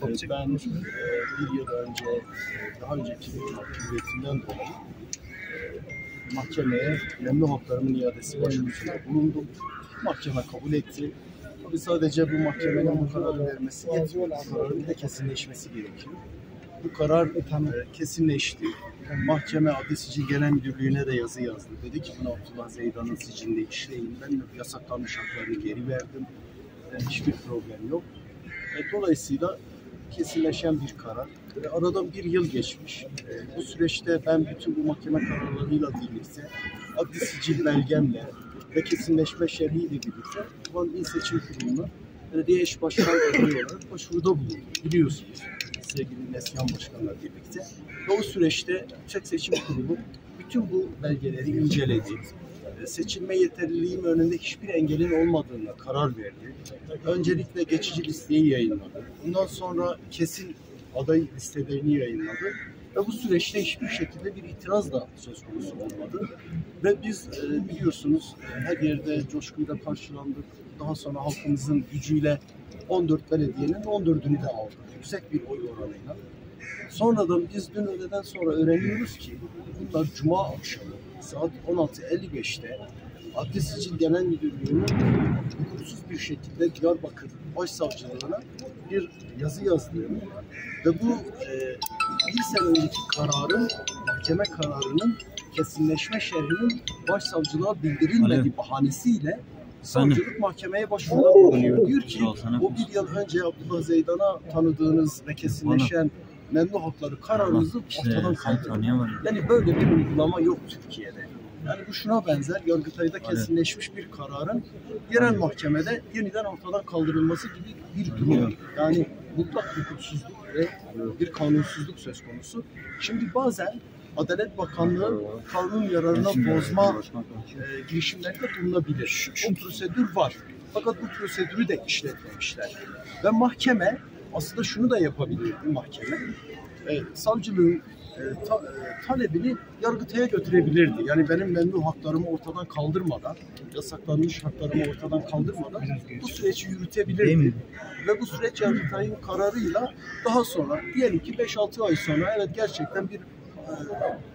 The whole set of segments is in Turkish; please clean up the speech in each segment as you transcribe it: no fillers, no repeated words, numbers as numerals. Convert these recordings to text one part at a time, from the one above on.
Ben bir yıl önce, daha önceki hükümetinden dolayı mahkemeye memnu haklarımın iadesi başvurusunda bulundum. Mahkeme kabul etti. Tabii sadece bu mahkemenin bu kararı vermesi yetmiyor. Bu kararın bir de kesinleşmesi gerekiyor. Bu karar kesinleşti. Mahkeme Adli Sicil Genel Müdürlüğü'ne de yazı yazdı. Dedi ki bunu Abdullah Zeydan'ın sicilinde işleyin. Ben yasaklanmış haklarını geri verdim. Hiçbir problem yok. Dolayısıyla kesinleşen bir karar. Aradan bir yıl geçmiş. Bu süreçte ben bütün bu mahkeme kararlarıyla birlikte adli sicil belgemle ve kesinleşme şerhiyle birlikte Van İl Seçim Kurulu'na belediye eş başkan adayı olarak başvuruda bulundum. Biliyorsunuz sevgili Neslihan Başkan'la birlikte. Ve o süreçte Yüksek Seçim Kurulu bütün bu belgeleri inceledi. Seçilme yeterliliğim önünde hiçbir engelin olmadığına karar verdi. Öncelikle geçici listeyi yayınladı. Bundan sonra kesin aday listelerini yayınladı. Ve bu süreçte hiçbir şekilde bir itiraz da söz konusu olmadı. Ve biz biliyorsunuz her yerde coşkuyla karşılandık. Daha sonra halkımızın gücüyle 14 belediyenin 14'ünü de aldık. Yüksek bir oy oranıyla. Sonradan biz dün öğleden sonra öğreniyoruz ki bunlar Cuma akşamı saat 16.55'te Adli Sicil Genel Müdürlüğü'nün hukuksuz bir şekilde Diyarbakır Başsavcılığına bir yazı yazdığını ve bu bir sene önceki kararın, mahkeme kararının kesinleşme şerhinin başsavcılığa bildirilmediği bahanesiyle savcılık mahkemeye başvuruda bulunuyor. Diyor ki o bir yıl önce Abdullah Zeydan'a tanıdığınız ve kesinleşen memnu hakları kararınızı ortadan kaldırın. Yani böyle bir uygulama yok Türkiye'de. Yani bu şuna benzer, Yargıtay'da kesinleşmiş bir kararın yerel mahkemede yeniden ortadan kaldırılması gibi bir durum. Yani mutlak hukuksuzluk ve bir kanunsuzluk söz konusu. Şimdi bazen Adalet Bakanlığı kanun yararına bozma girişimlerinde bulunabilir. O prosedür var. Fakat bu prosedürü de işletmemişler. Ve mahkeme aslında şunu da yapabilir mahkeme. Savcılığın talebini Yargıtay'a götürebilirdi. Yani benim memnu haklarımı ortadan kaldırmadan, yasaklanmış haklarımı ortadan kaldırmadan bu süreci yürütebilirdi. Ve bu süreç Yargıtay'ın kararıyla daha sonra diyelim ki 5-6 ay sonra evet gerçekten bir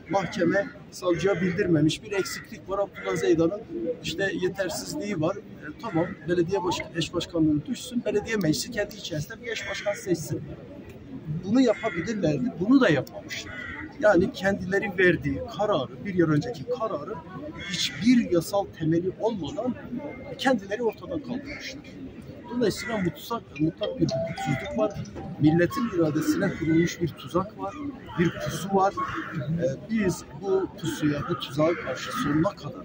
mahkeme savcıya bildirmemiş bir eksiklik var. Abdullah Zeydan'ın işte yetersizliği var. Tamam belediye eş başkanlığı düşsün. Belediye meclisi kendi içerisinde bir eş başkan seçsin. Bunu yapabilirlerdi. Bunu da yapmamışlar. Yani kendileri verdiği kararı, bir yıl önceki kararı hiçbir yasal temeli olmadan kendileri ortadan kaldırmışlar. Dolayısıyla mutlak bir hukuksuzluk var. Milletin iradesine kurulmuş bir tuzak var. Bir pusu var. Biz bu pusuya, bu tuzağa karşı sonuna kadar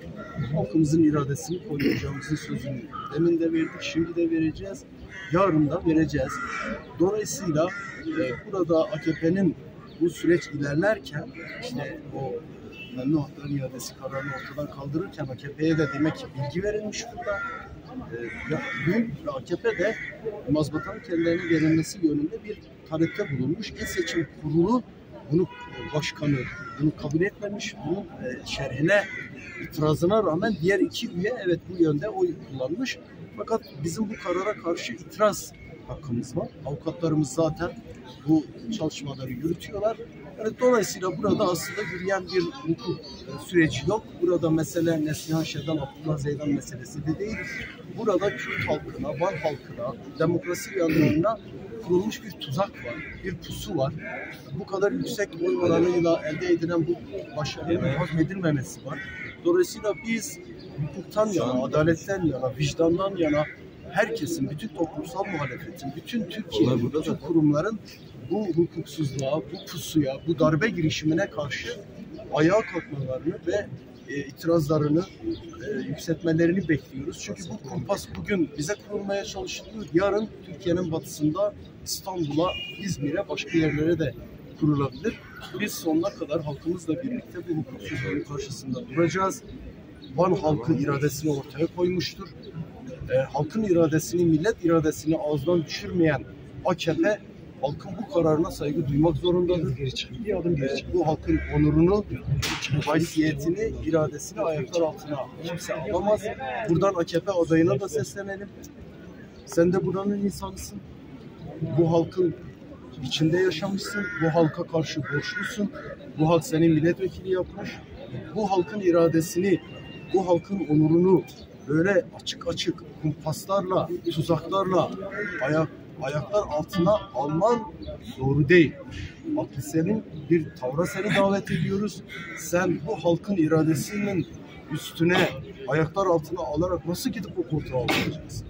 halkımızın iradesini koruyacağımızın sözünü demin de verdik, şimdi de vereceğiz. Yarın da vereceğiz. Dolayısıyla burada AKP'nin bu süreç ilerlerken işte o memnu hakları iadesi kararını ortadan kaldırırken AKP'ye de demek ki bilgi verilmiş burada. Dün AKP de mazbatanın kendilerine verilmesi yönünde bir talepte bulunmuş. İl Seçim Kurulu bunu başkanı bunu kabul etmemiş. Bunun şerhine itirazına rağmen diğer iki üye evet bu yönde oy kullanmış. Fakat bizim bu karara karşı itiraz hakkımız var. Avukatlarımız zaten bu çalışmaları yürütüyorlar. Yani dolayısıyla burada aslında yürüyen bir hukuk süreci yok. Burada mesele Neslihan Şedan, Abdullah Zeydan meselesi de değil. Burada Kürt halkına, Van halkına, demokrasi yanlarına kurulmuş bir tuzak var, bir pusu var. Bu kadar yüksek oy oranıyla elde edilen bu başarının hazmedilmemesi var. Dolayısıyla biz hukuktan yana, adaletten yana, vicdandan yana herkesin, bütün toplumsal muhalefetin, bütün Türkiye'nin, bütün kurumların bu hukuksuzluğa, bu pusuya, bu darbe girişimine karşı ayağa kalkmalarını ve itirazlarını yükseltmelerini bekliyoruz. Çünkü bu kumpas bugün bize kurulmaya çalışılıyor. Yarın Türkiye'nin batısında İstanbul'a, İzmir'e, başka yerlere de kurulabilir. Biz sonuna kadar halkımızla birlikte bu hukuksuzluğun karşısında duracağız. Van halkı iradesini ortaya koymuştur. Halkın iradesini, millet iradesini ağızdan düşürmeyen AKP, halkın bu kararına saygı duymak zorundadır. Bu halkın onurunu, haysiyetini, iradesini ayaklar altına kimse alamaz. Buradan AKP adayına da seslenelim. Sen de buranın insanısın. Bu halkın içinde yaşamışsın. Bu halka karşı borçlusun. Bu halk seni milletvekili yapmış. Bu halkın iradesini, bu halkın onurunu böyle açık açık kumpaslarla, tuzaklarla ayaklar altına alman doğru değil. Aklı senin bir tavra seni davet ediyoruz. Sen bu halkın iradesinin üstüne ayaklar altına alarak nasıl gidip o koltuğa oturacaksın?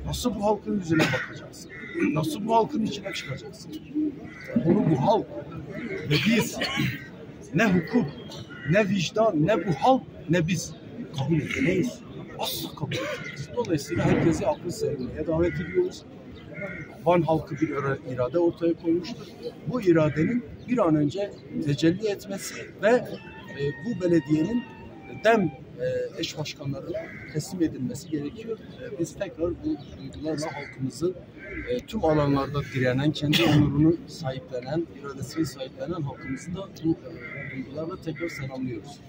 Nasıl bu halkın yüzüne bakacaksın? Nasıl bu halkın içine çıkacaksın? Bunu bu halk ve biz ne hukuk, ne vicdan, ne bu halk, ne biz kabul edemeyiz. Asla kabul edemeyiz. Dolayısıyla herkesi akıl sermeye davet ediyoruz. Van halkı bir irade ortaya koymuştur. Bu iradenin bir an önce tecelli etmesi ve bu belediyenin dem eş başkanlarına teslim edilmesi gerekiyor. Biz tekrar bu duygularla halkımızı tüm alanlarda direnen, kendi onurunu sahiplenen, iradesini sahiplenen halkımızı da bu duygularla tekrar selamlıyoruz.